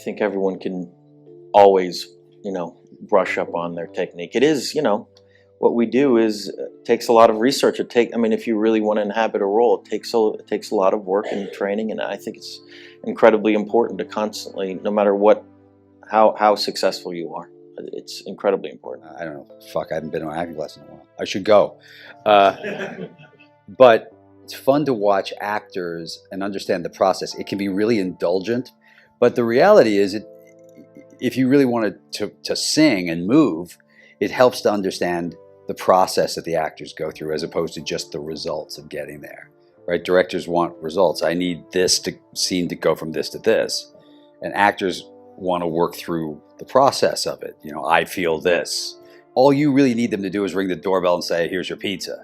think everyone can always, brush up on their technique. It is, what we do is takes a lot of research. If you really want to inhabit a role, it takes a lot of work and training, and I think it's incredibly important to constantly, no matter how successful you are, it's incredibly important. I don't know. Fuck, I haven't been to an acting class in a while. I should go. But it's fun to watch actors and understand the process. It can be really indulgent, but the reality is, if you really wanted to sing and move, it helps to understand the process that the actors go through as opposed to just the results of getting there, right? Directors want results. I need this scene to go from this to this. And actors want to work through the process of it. I feel this. All you really need them to do is ring the doorbell and say, here's your pizza.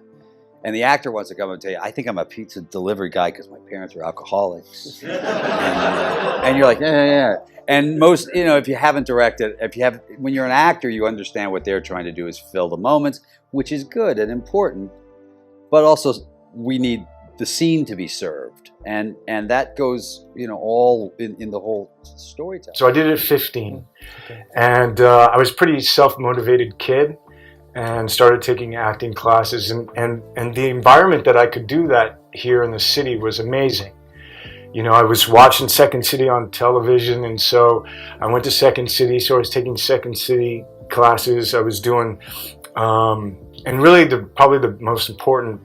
And the actor wants to come and tell you, I think I'm a pizza delivery guy because my parents are alcoholics. And you're like, yeah. And most, if you haven't directed, when you're an actor, you understand what they're trying to do is fill the moments, which is good and important. But also, we need the scene to be served. And that goes, all in the whole storytelling. So I did it at 15. And I was a pretty self-motivated kid and started taking acting classes. And the environment that I could do that here in the city was amazing. I was watching Second City on television, and so I went to Second City, so I was taking Second City classes. I was doing, and really probably the most important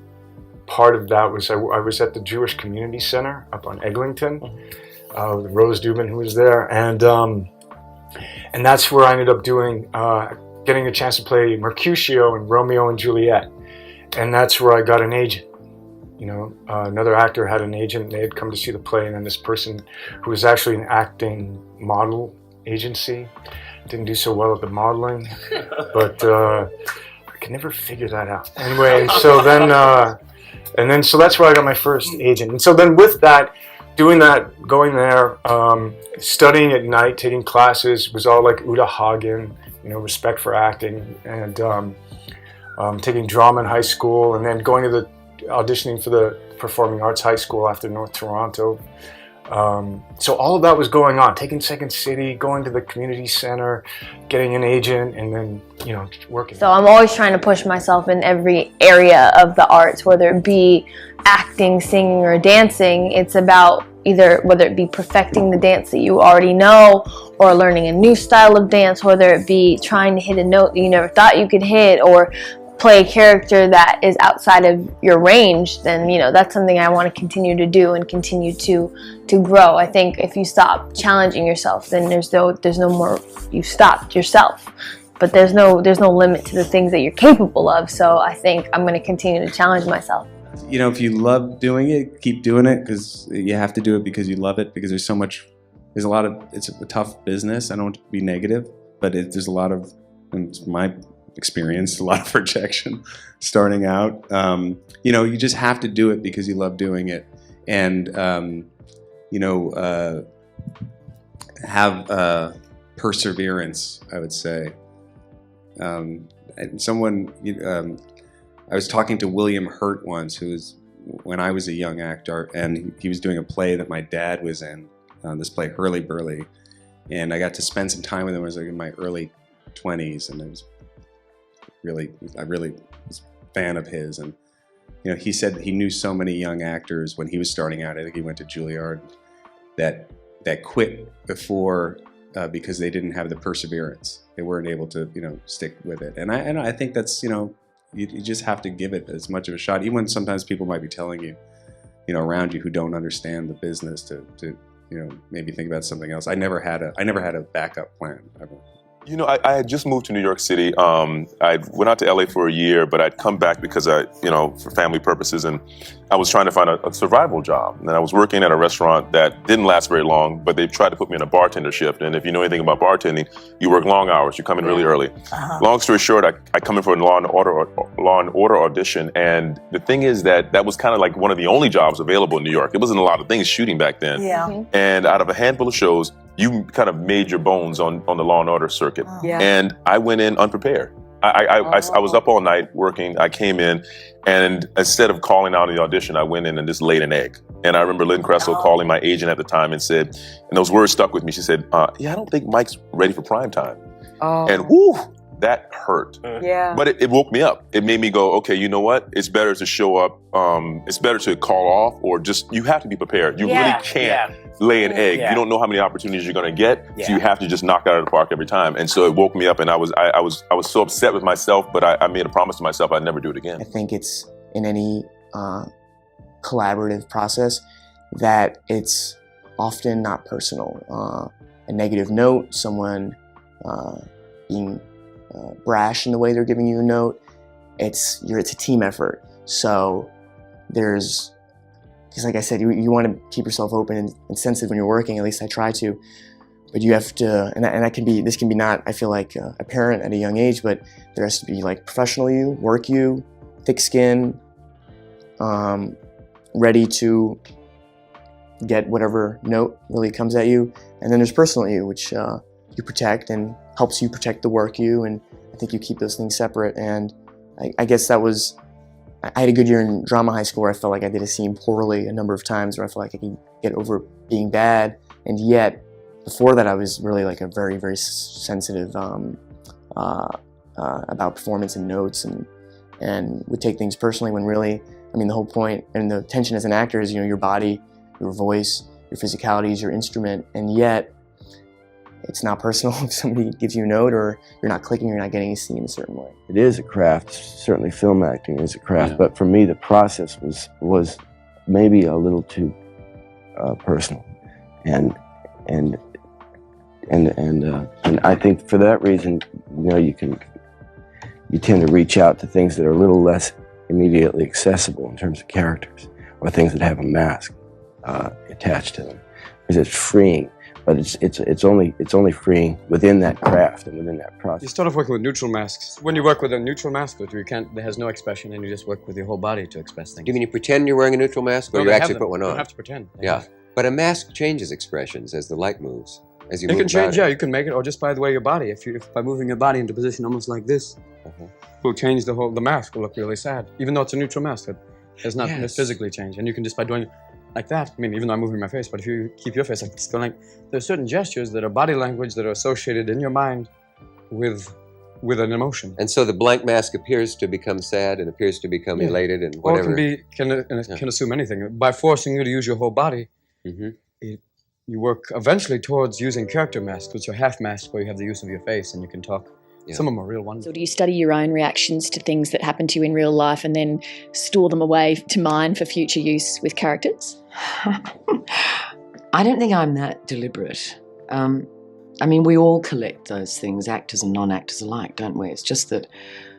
part of that was I was at the Jewish Community Center up on Eglinton, with Rose Dubin, who was there, and that's where I ended up getting a chance to play Mercutio in Romeo and Juliet, and that's where I got an agent. Another actor had an agent. They had come to see the play, and then this person who was actually an acting model agency didn't do so well at the modeling, but I could never figure that out. Anyway, so that's where I got my first agent. And so then with that, doing that, going there, studying at night, taking classes, was all like Uta Hagen, respect for acting, and taking drama in high school, and then going to the auditioning for the Performing Arts High School after North Toronto. So all of that was going on, taking Second City, going to the community center, getting an agent, and then, working. So I'm always trying to push myself in every area of the arts, whether it be acting, singing, or dancing. It's about whether it be perfecting the dance that you already know, or learning a new style of dance, whether it be trying to hit a note that you never thought you could hit, or play a character that is outside of your range, then that's something I want to continue to do and continue to grow. I think if you stop challenging yourself, then there's no more. You've stopped yourself, but there's no limit to the things that you're capable of. So I think I'm going to continue to challenge myself. If you love doing it, keep doing it, because you have to do it because you love it. Because it's a tough business. I don't want to be negative, but there's a lot of, and my experience, a lot of rejection starting out. You just have to do it because you love doing it, and have perseverance, I would say. And I was talking to William Hurt once, who was, when I was a young actor, and he was doing a play that my dad was in, this play Hurly Burly, and I got to spend some time with him. I was in my early 20s, and I really was a fan of his. And he said that he knew so many young actors when he was starting out. I think he went to Juilliard that quit before because they didn't have the perseverance. They weren't able to stick with it. And I think that's you just have to give it as much of a shot, even when sometimes people might be telling you around you who don't understand the business to maybe think about something else. I never had a backup plan ever. I had just moved to New York City. I went out to LA for a year, but I'd come back because for family purposes, and I was trying to find a survival job. And I was working at a restaurant that didn't last very long, but they tried to put me in a bartender shift. And if you know anything about bartending, you work long hours, you come in really early. Long story short, I come in for a Law and Order audition. And the thing is that was kind of like one of the only jobs available in New York. It wasn't a lot of things shooting back then. Yeah. And out of a handful of shows, you kind of made your bones on the Law and Order circuit. Yeah. And I went in unprepared. I was up all night working. I came in, and instead of calling out the audition, I went in and just laid an egg. And I remember Lynn Kressel calling my agent at the time and said, and those words stuck with me. She said, "Yeah, I don't think Mike's ready for prime time." And whoo, that hurt. Yeah. But it woke me up. It made me go, okay, you know what? It's better to show up. It's better to call off, or just, you have to be prepared. You really can't lay an egg. You don't know how many opportunities you're gonna get, so you have to just knock it out of the park every time. And so it woke me up, and I was so upset with myself, but I made a promise to myself I'd never do it again. I think it's in any collaborative process that it's often not personal. A negative note, someone being brash in the way they're giving you a note, it's a team effort. So because like I said, you want to keep yourself open and sensitive when you're working, at least I try to, but you have to, and this can be not, I feel like, apparent at a young age, but there has to be like professional you, work you, thick skin, ready to get whatever note really comes at you. And then there's personal you, which you protect and helps you protect the work you, and I think you keep those things separate. And I guess I had a good year in drama high school where I felt like I did a scene poorly a number of times, where I felt like I could get over being bad, and yet before that I was really like a very, very sensitive about performance and notes, and would take things personally when really, I mean, the whole point and the tension as an actor is, your body, your voice, your physicality is your instrument, and yet it's not personal if somebody gives you a note or you're not clicking, you're not getting a scene a certain way. It is a craft. Certainly film acting is a craft, but for me the process was maybe a little too personal, and I think for that reason, you tend to reach out to things that are a little less immediately accessible in terms of characters, or things that have a mask attached to them, because it's freeing. But it's only freeing within that craft and within that process. You start off working with neutral masks. When you work with a neutral mask, there has no expression, and you just work with your whole body to express things. Do you mean you pretend you're wearing a neutral mask, or you actually put one on? You don't have to pretend. Yeah, but a mask changes expressions as the light moves, as you move. It can change. Yeah, you can make it, or just by the way your body. If by moving your body into position almost like this, will change the mask will look really sad, even though it's a neutral mask. It has not physically changed, and you can just by doing like that. I mean, even though I'm moving my face, but if you keep your face like this, there's certain gestures that are body language that are associated in your mind with an emotion. And so the blank mask appears to become sad and appears to become elated and whatever. Or it can assume anything. By forcing you to use your whole body, you work eventually towards using character masks, which are half masks where you have the use of your face and you can talk. Some of them are real ones. So do you study your own reactions to things that happen to you in real life and then store them away to mine for future use with characters? I don't think I'm that deliberate. I mean, we all collect those things, actors and non-actors alike, don't we? It's just that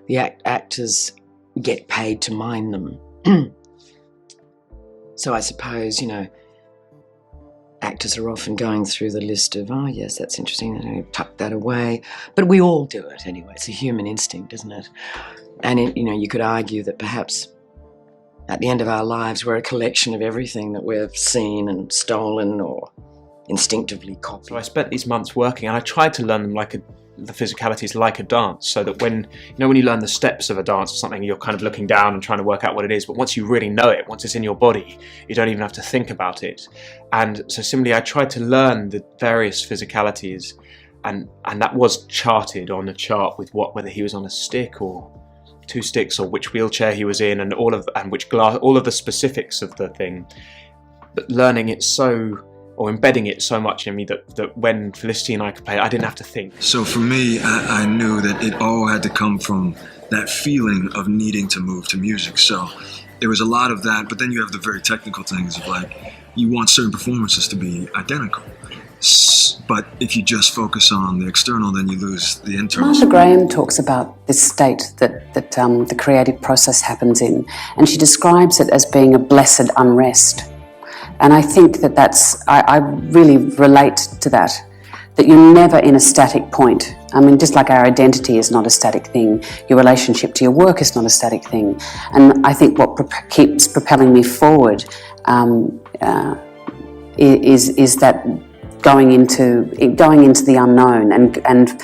the actors get paid to mine them. So I suppose, actors are often going through the list of, oh yes, that's interesting, and tuck that away. But we all do it anyway. It's a human instinct, isn't it? And you could argue that perhaps at the end of our lives, we're a collection of everything that we've seen and stolen or instinctively copied. So I spent these months working, and I tried to learn them the physicalities like a dance, so that when you learn the steps of a dance or something, you're kind of looking down and trying to work out what it is, but once you really know it, once it's in your body, you don't even have to think about it. And so similarly, I tried to learn the various physicalities, and that was charted on a chart with whether he was on a stick or 2 sticks, or which wheelchair he was in, and all of the specifics of the thing. But learning it or embedding it so much in me that when Felicity and I could play it, I didn't have to think. So for me, I knew that it all had to come from that feeling of needing to move to music. So there was a lot of that, but then you have the very technical things of you want certain performances to be identical. But if you just focus on the external, then you lose the internal. Martha Graham talks about this state that the creative process happens in, and she describes it as being a blessed unrest. And I think I really relate to that you're never in a static point. I mean, just like our identity is not a static thing, your relationship to your work is not a static thing. And I think what keeps propelling me forward is that going into the unknown. And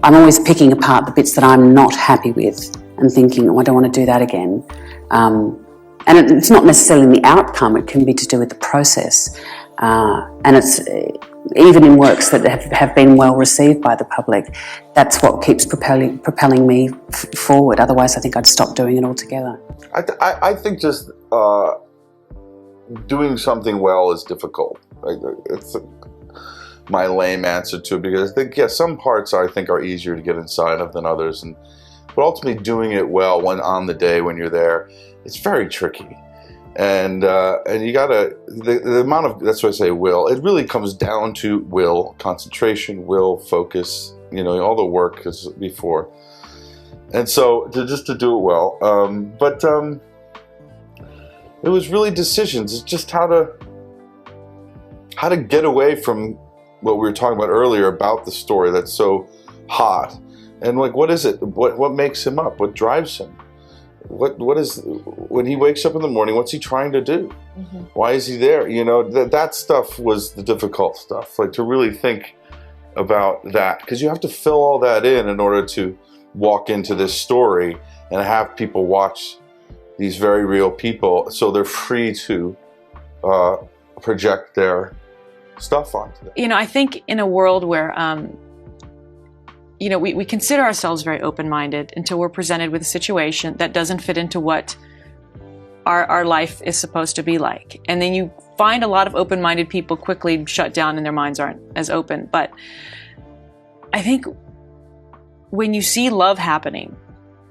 I'm always picking apart the bits that I'm not happy with and thinking, oh, I don't want to do that again. And it's not necessarily in the outcome, it can be to do with the process. And it's even in works that have been well received by the public, that's what keeps propelling me forward. Otherwise, I think I'd stop doing it altogether. I think just doing something well is difficult. It's my lame answer to it, because I think, yeah, some parts I think are easier to get inside of than others, but ultimately doing it well on the day when you're there, it's very tricky. And you gotta, the amount of, that's why I say will, it really comes down to will, concentration, will, focus, all the work is before. And so just to do it well, but it was really decisions. It's just how to get away from what we were talking about earlier about the story that's so hot, and like, what is it? What makes him up? What drives him? What is, when he wakes up in the morning, what's he trying to do? Mm-hmm. Why is he there? That stuff was the difficult stuff, like to really think about that, because you have to fill all that in order to walk into this story and have people watch these very real people, so they're free to project their stuff onto them. I think in a world where we consider ourselves very open-minded until we're presented with a situation that doesn't fit into what our life is supposed to be like. And then you find a lot of open-minded people quickly shut down and their minds aren't as open. But I think when you see love happening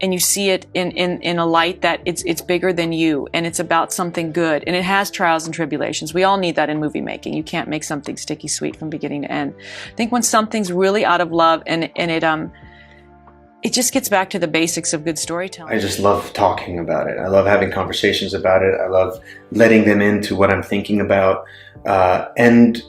and you see it in a light that it's bigger than you and it's about something good and it has trials and tribulations. We all need that in movie making. You can't make something sticky sweet from beginning to end. I think when something's really out of love and it just gets back to the basics of good storytelling. I just love talking about it. I love having conversations about it. I love letting them into what I'm thinking about. And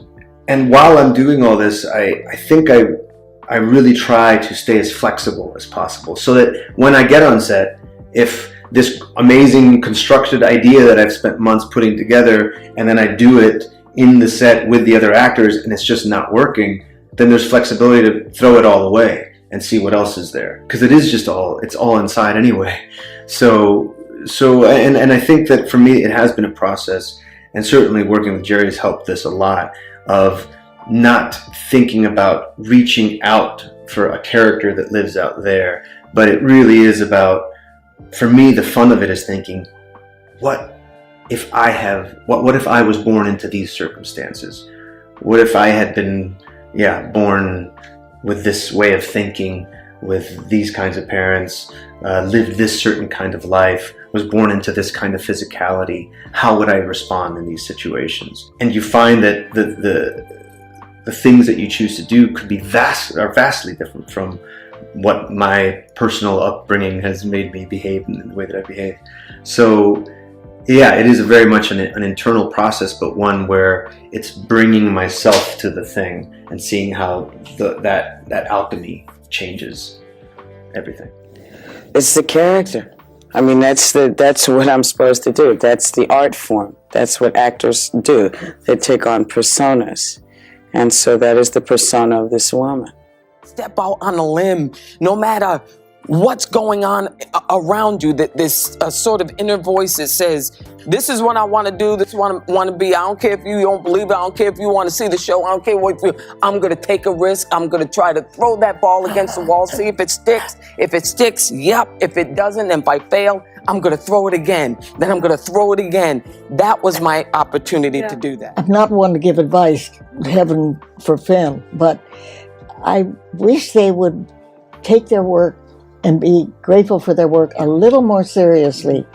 while I'm doing all this, I think I really try to stay as flexible as possible, so that when I get on set, if this amazing constructed idea that I've spent months putting together, and then I do it in the set with the other actors and it's just not working, then there's flexibility to throw it all away and see what else is there. Because it's all inside anyway. So I think that for me it has been a process, and certainly working with Jerry has helped this a lot, of not thinking about reaching out for a character that lives out there, but it really is about, for me, the fun of it is thinking, what if I was born into these circumstances? What if I had been, born with this way of thinking, with these kinds of parents, lived this certain kind of life, was born into this kind of physicality? How would I respond in these situations? And you find that the things that you choose to do could be vastly different from what my personal upbringing has made me behave in the way that I behave. So yeah, it is very much an internal process, but one where it's bringing myself to the thing and seeing how that alchemy changes everything. It's the character. I mean, that's what I'm supposed to do. That's the art form. That's what actors do. They take on personas. And so that is the persona of this woman. Step out on a limb, no matter what's going on around you, that this sort of inner voice that says, this is what I want to do, this is what I want to be. I don't care if you don't believe it, I don't care if you want to see the show, I don't care what you, I'm going to take a risk, I'm going to try to throw that ball against the wall, see if it sticks. If it sticks, yep. If it doesn't, and if I fail, I'm going to throw it again. Then I'm going to throw it again. That was my opportunity to do that. I'm not one to give advice, heaven forfend, but I wish they would take their work and be grateful for their work a little more seriously.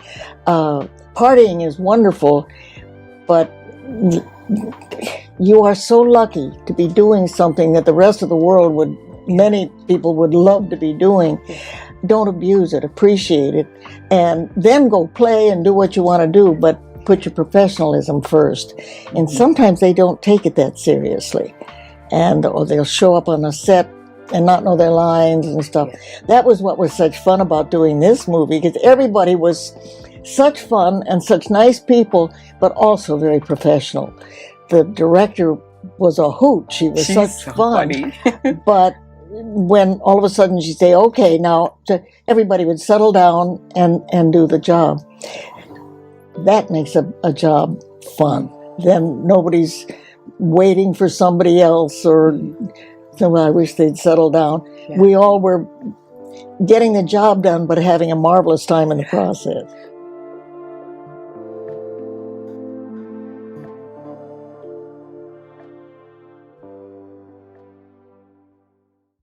Partying is wonderful, but you are so lucky to be doing something that the rest of the world many people would love to be doing. Don't abuse it, appreciate it, and then go play and do what you want to do, but put your professionalism first. And sometimes they don't take it that seriously, or they'll show up on a set and not know their lines and stuff. That was what was such fun about doing this movie, because everybody was such fun and such nice people, but also very professional. The director was a hoot. She was such fun, but when all of a sudden she'd say, okay, now everybody would settle down and do the job. That makes a job fun. Then nobody's waiting for somebody else or, well, I wish they'd settle down. Yeah. We all were getting the job done, but having a marvelous time in the process.